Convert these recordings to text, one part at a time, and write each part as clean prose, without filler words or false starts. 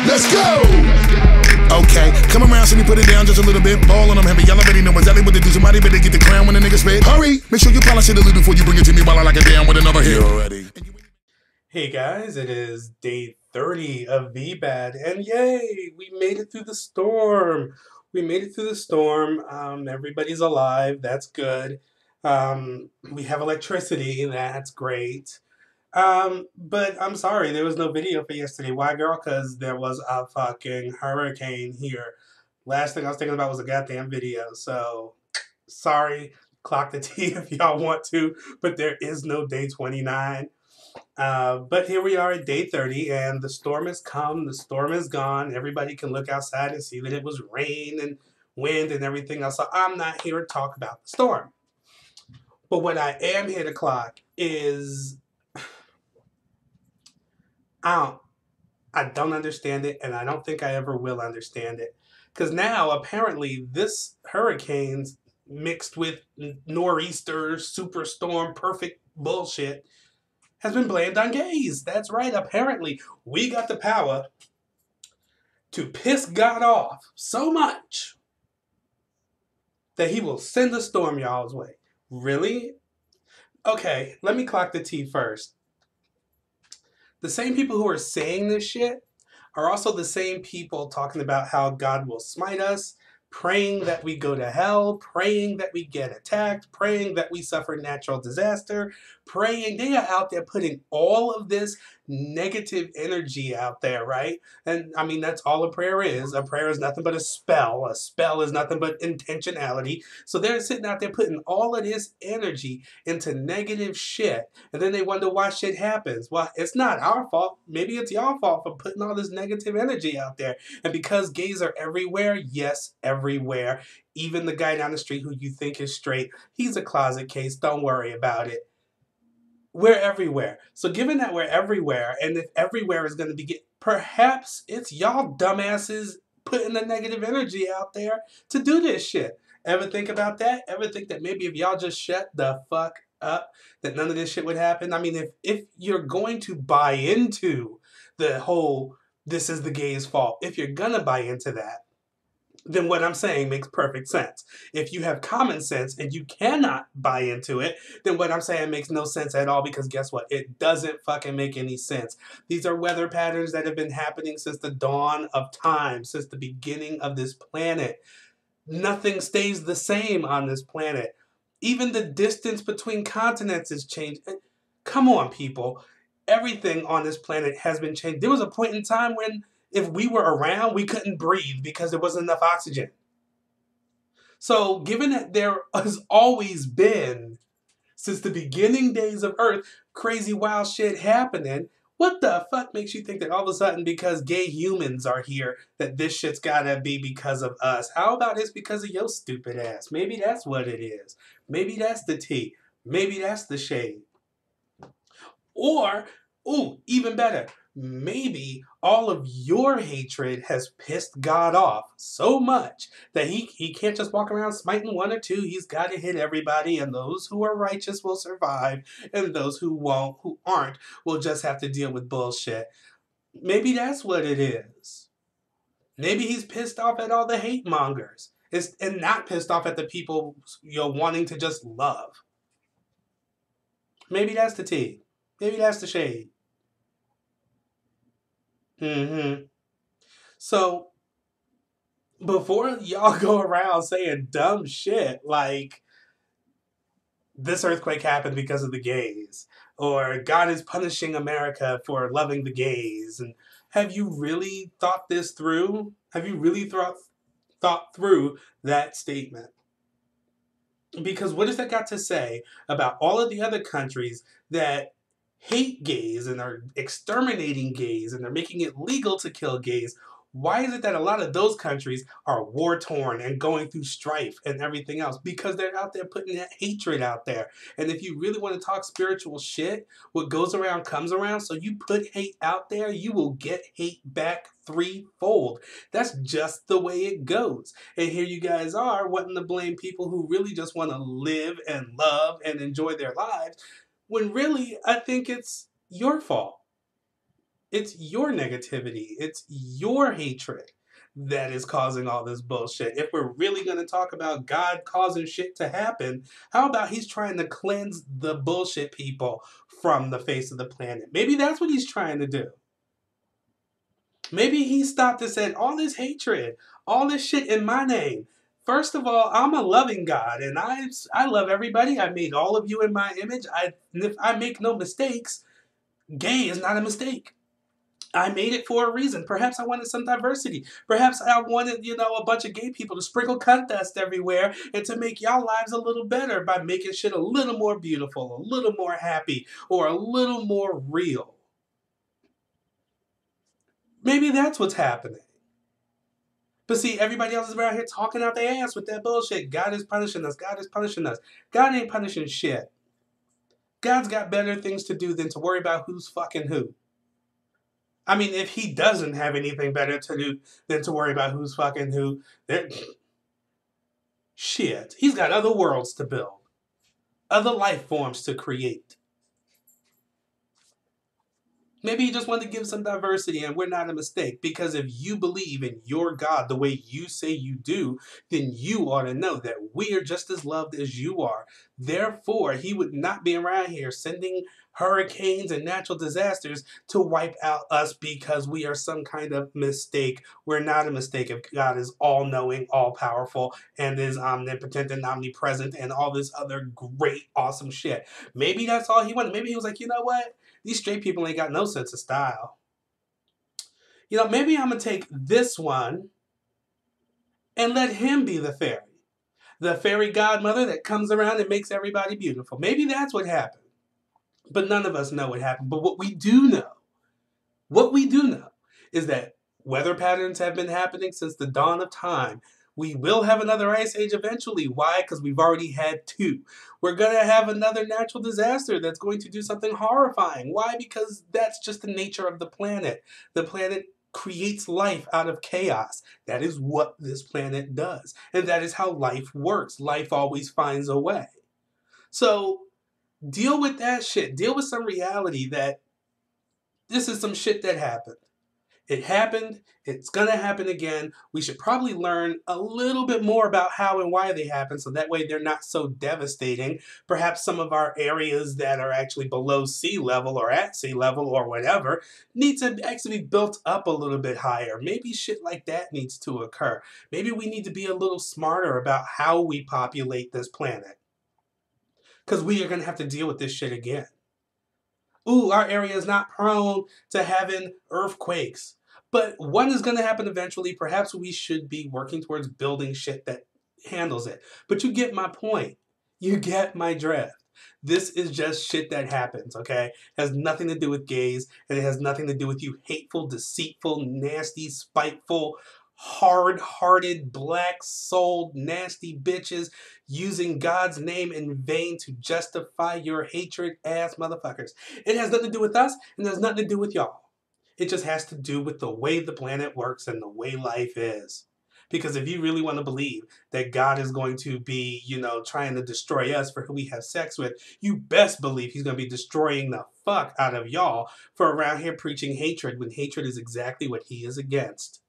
Let's go! Okay, come around, so me put it down just a little bit. Ball on them heavy, y'all already know exactly what to do. Somebody better get the crown when the nigga spit. Hurry! Make sure you polish it a little before you bring it to me while I lock it down with another hit. Already. Hey guys, it is day 30 of VBAD, and yay, we made it through the storm. We made it through the storm. Everybody's alive. That's good. We have electricity. That's great. But I'm sorry, there was no video for yesterday. Why, girl? Because there was a fucking hurricane here. Last thing I was thinking about was a goddamn video. So, sorry. Clock the T if y'all want to, but there is no day 29. But here we are at day 30, and the storm has come, the storm is gone. Everybody can look outside and see that it was rain and wind and everything else. So I'm not here to talk about the storm. But what I am here to clock is I don't understand it, and I don't think I ever will understand it. Because now, apparently, this hurricane's mixed with nor'easter, superstorm, perfect bullshit has been blamed on gays. That's right. Apparently, we got the power to piss God off so much that he will send a storm y'all's way. Really? Okay, let me clock the T first. The same people who are saying this shit are also the same people talking about how God will smite us, praying that we go to hell, praying that we get attacked, praying that we suffer natural disaster, praying. They are out there putting all of this negative energy out there, right? And I mean, that's all a prayer is. A prayer is nothing but a spell. A spell is nothing but intentionality. So they're sitting out there putting all of this energy into negative shit. And then they wonder why shit happens. Well, it's not our fault. Maybe it's your fault for putting all this negative energy out there. And because gays are everywhere, yes, everywhere. Even the guy down the street who you think is straight, he's a closet case. Don't worry about it. We're everywhere. So given that we're everywhere, and if everywhere is going to be, perhaps it's y'all dumbasses putting the negative energy out there to do this shit. Ever think about that? Ever think that maybe if y'all just shut the fuck up, that none of this shit would happen? I mean, if you're going to buy into the whole, this is the gay's fault, if you're gonna buy into that, then what I'm saying makes perfect sense. If you have common sense and you cannot buy into it, then what I'm saying makes no sense at all, because guess what? It doesn't fucking make any sense. These are weather patterns that have been happening since the dawn of time, since the beginning of this planet. Nothing stays the same on this planet. Even the distance between continents has changed. Come on, people. Everything on this planet has been changed. There was a point in time when if we were around, we couldn't breathe because there wasn't enough oxygen. So given that there has always been, since the beginning days of Earth, crazy wild shit happening, what the fuck makes you think that all of a sudden because gay humans are here, that this shit's gotta be because of us? How about it's because of your stupid ass? Maybe that's what it is. Maybe that's the tea. Maybe that's the shade. Or, ooh, even better, maybe all of your hatred has pissed God off so much that he can't just walk around smiting one or two. He's got to hit everybody, and those who are righteous will survive, and those who won't, who aren't, will just have to deal with bullshit. Maybe that's what it is. Maybe he's pissed off at all the hate mongers and not pissed off at the people you're wanting to just love. Maybe that's the tea. Maybe that's the shade. So, before y'all go around saying dumb shit like this earthquake happened because of the gays, or God is punishing America for loving the gays, and have you really thought this through? Have you really thought through that statement? Because what has that got to say about all of the other countries that hate gays and are exterminating gays and they're making it legal to kill gays? Why is it that a lot of those countries are war-torn and going through strife and everything else? Because they're out there putting that hatred out there. And if you really want to talk spiritual shit, what goes around comes around. So you put hate out there, you will get hate back threefold. That's just the way it goes. And here you guys are wanting to blame people who really just want to live and love and enjoy their lives, when really I think it's your fault. It's your negativity. It's your hatred that is causing all this bullshit. If we're really going to talk about God causing shit to happen, how about he's trying to cleanse the bullshit people from the face of the planet? Maybe that's what he's trying to do. Maybe he stopped and said, all this hatred, all this shit in my name. First of all, I'm a loving God, and I love everybody. I made all of you in my image. If I make no mistakes, gay is not a mistake. I made it for a reason. Perhaps I wanted some diversity. Perhaps I wanted, a bunch of gay people to sprinkle cunt dust everywhere and to make y'all lives a little better by making shit a little more beautiful, a little more happy, or a little more real. Maybe that's what's happening. But see, everybody else is around here talking out their ass with that bullshit. God is punishing us. God is punishing us. God ain't punishing shit. God's got better things to do than to worry about who's fucking who. I mean, if he doesn't have anything better to do than to worry about who's fucking who, shit. He's got other worlds to build, other life forms to create. Maybe he just wanted to give some diversity, and we're not a mistake. Because if you believe in your God the way you say you do, then you ought to know that we are just as loved as you are. Therefore, he would not be around here sending hurricanes and natural disasters to wipe out us because we are some kind of mistake. We're not a mistake if God is all-knowing, all-powerful, and is omnipotent and omnipresent and all this other great, awesome shit. Maybe that's all he wanted. Maybe he was like, you know what? These straight people ain't got no sense of style. Maybe I'm going to take this one and let him be the fairy. The fairy godmother that comes around and makes everybody beautiful. Maybe that's what happened. But none of us know what happened. But what we do know is that weather patterns have been happening since the dawn of time. We will have another ice age eventually. Why? Because we've already had 2. We're going to have another natural disaster that's going to do something horrifying. Why? Because that's just the nature of the planet. The planet creates life out of chaos. That is what this planet does. And that is how life works. Life always finds a way. So deal with that shit. Deal with some reality that this is some shit that happened. It happened. It's going to happen again. We should probably learn a little bit more about how and why they happen so that way they're not so devastating. Perhaps some of our areas that are actually below sea level or at sea level or whatever need to actually be built up a little bit higher. Maybe shit like that needs to occur. Maybe we need to be a little smarter about how we populate this planet. Because we are going to have to deal with this shit again. Ooh, our area is not prone to having earthquakes. But one is going to happen eventually. Perhaps we should be working towards building shit that handles it. But you get my point. You get my drift. This is just shit that happens, okay? It has nothing to do with gays, and it has nothing to do with you hateful, deceitful, nasty, spiteful, hard-hearted, black-souled, nasty bitches using God's name in vain to justify your hatred-ass motherfuckers. It has nothing to do with us, and it has nothing to do with y'all. It just has to do with the way the planet works and the way life is. Because if you really want to believe that God is going to be, trying to destroy us for who we have sex with, you best believe he's going to be destroying the fuck out of y'all for around here preaching hatred when hatred is exactly what he is against.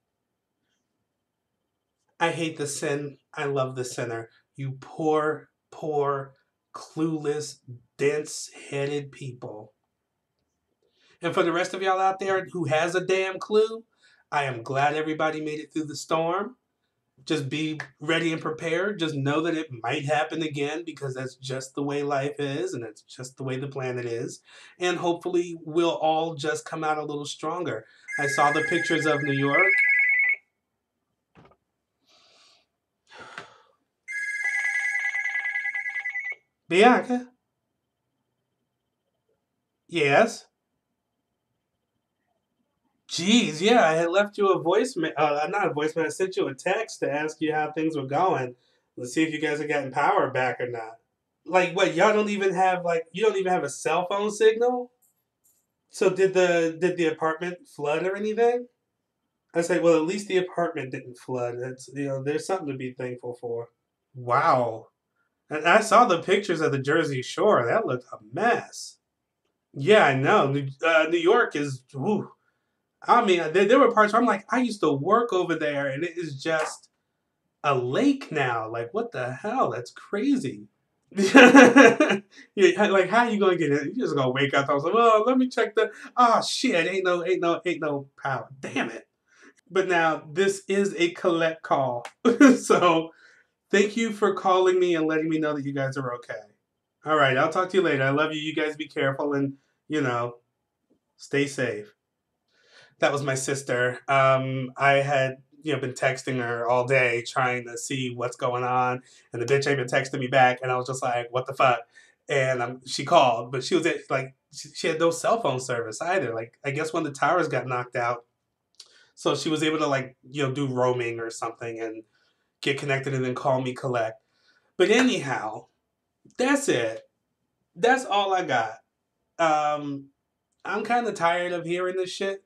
I hate the sin. I love the sinner. You poor, poor, clueless, dense-headed people. And for the rest of y'all out there who has a damn clue, I am glad everybody made it through the storm. Just be ready and prepared. Just know that it might happen again because that's just the way life is and it's just the way the planet is. And hopefully we'll all just come out a little stronger. I saw the pictures of New York. Bianca? Yes? Jeez, yeah, I had left you a voicemail, not a voicemail, I sent you a text to ask you how things were going. Let's see if you guys are getting power back or not. Like, what, y'all don't even have, you don't even have a cell phone signal? So did the apartment flood or anything? I say, well, at least the apartment didn't flood. It's, there's something to be thankful for. Wow. And I saw the pictures of the Jersey Shore. That looked a mess. Yeah, I know. New York is, whew. I mean, there were parts where I'm like, I used to work over there, and it is just a lake now. Like, what the hell? That's crazy. Yeah, like, how you gonna get it? You just gonna wake up. I was like, well, let me check the. Oh shit! Ain't no power. Damn it! But now this is a collect call, so thank you for calling me and letting me know that you guys are okay. All right, I'll talk to you later. I love you. You guys be careful and you know stay safe. That was my sister. I had been texting her all day trying to see what's going on, and the bitch ain't been texting me back, and I was just like, what the fuck? And she called, but she was like she had no cell phone service either. Like I guess when the towers got knocked out, so she was able to like do roaming or something and get connected and then call me collect. But anyhow, that's it. That's all I got. Um, I'm kind of tired of hearing this shit.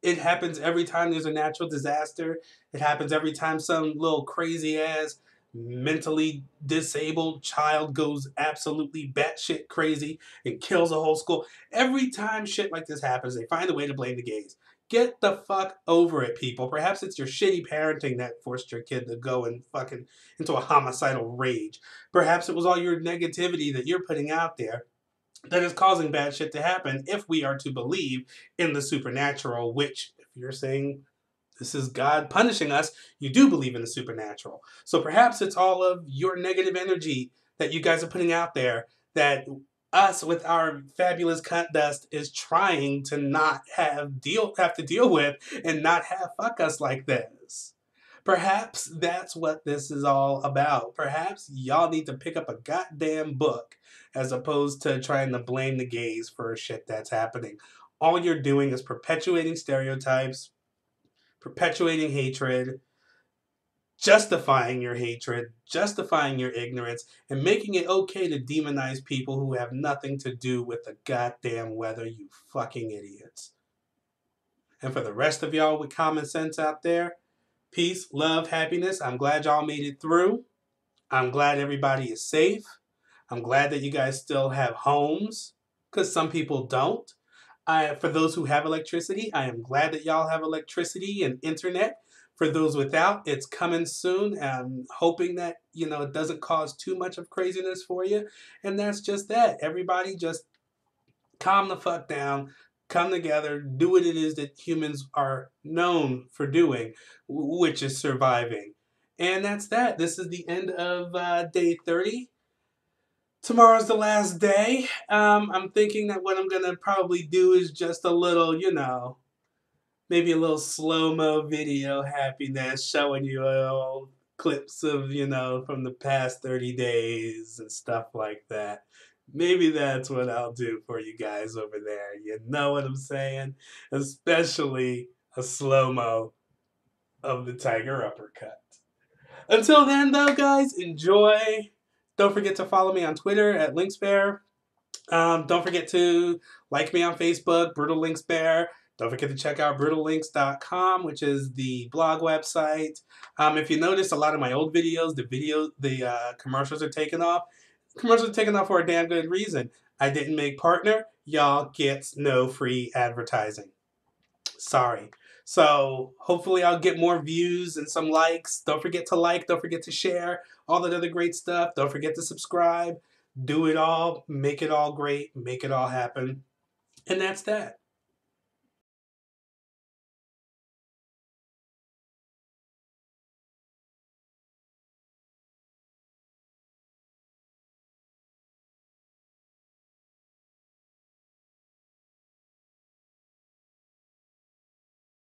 It happens every time there's a natural disaster. It happens every time some little crazy ass mentally disabled child goes absolutely batshit crazy and kills a whole school. Every time shit like this happens, they find a way to blame the gays. Get the fuck over it, people. Perhaps it's your shitty parenting that forced your kid to go and fucking into a homicidal rage. Perhaps it was all your negativity that you're putting out there that is causing bad shit to happen if we are to believe in the supernatural, which, if you're saying this is God punishing us, you do believe in the supernatural. So perhaps it's all of your negative energy that you guys are putting out there that us with our fabulous cunt dust is trying to not have to deal with and not have fuck us like this. Perhaps that's what this is all about. Perhaps y'all need to pick up a goddamn book as opposed to trying to blame the gays for shit that's happening. All you're doing is perpetuating stereotypes, perpetuating hatred, justifying your hatred, justifying your ignorance, and making it okay to demonize people who have nothing to do with the goddamn weather, you fucking idiots. And for the rest of y'all with common sense out there, peace, love, happiness. I'm glad y'all made it through. I'm glad everybody is safe. I'm glad that you guys still have homes, because some people don't. For those who have electricity, I am glad that y'all have electricity and internet. For those without, it's coming soon. I'm hoping that it doesn't cause too much of craziness for you. And that's just that. Everybody just calm the fuck down, come together, do what it is that humans are known for doing, which is surviving. And that's that. This is the end of day 30. Tomorrow's the last day. I'm thinking that what I'm going to probably do is just a little, maybe a little slow-mo video happiness showing you all clips of, from the past 30 days and stuff like that. Maybe that's what I'll do for you guys over there. You know what I'm saying? Especially a slow-mo of the tiger uppercut. Until then, though, guys, enjoy. Don't forget to follow me on Twitter at LynxBear. Don't forget to like me on Facebook, Brutal Lynx Bear. Don't forget to check out brutallynx.com, which is the blog website. If you notice, a lot of my old videos, the commercials are taken off. Commercials are taken off for a damn good reason. I didn't make partner. Y'all get no free advertising. Sorry. So hopefully I'll get more views and some likes. Don't forget to like. Don't forget to share. All that other great stuff. Don't forget to subscribe. Do it all. Make it all great. Make it all happen. And that's that.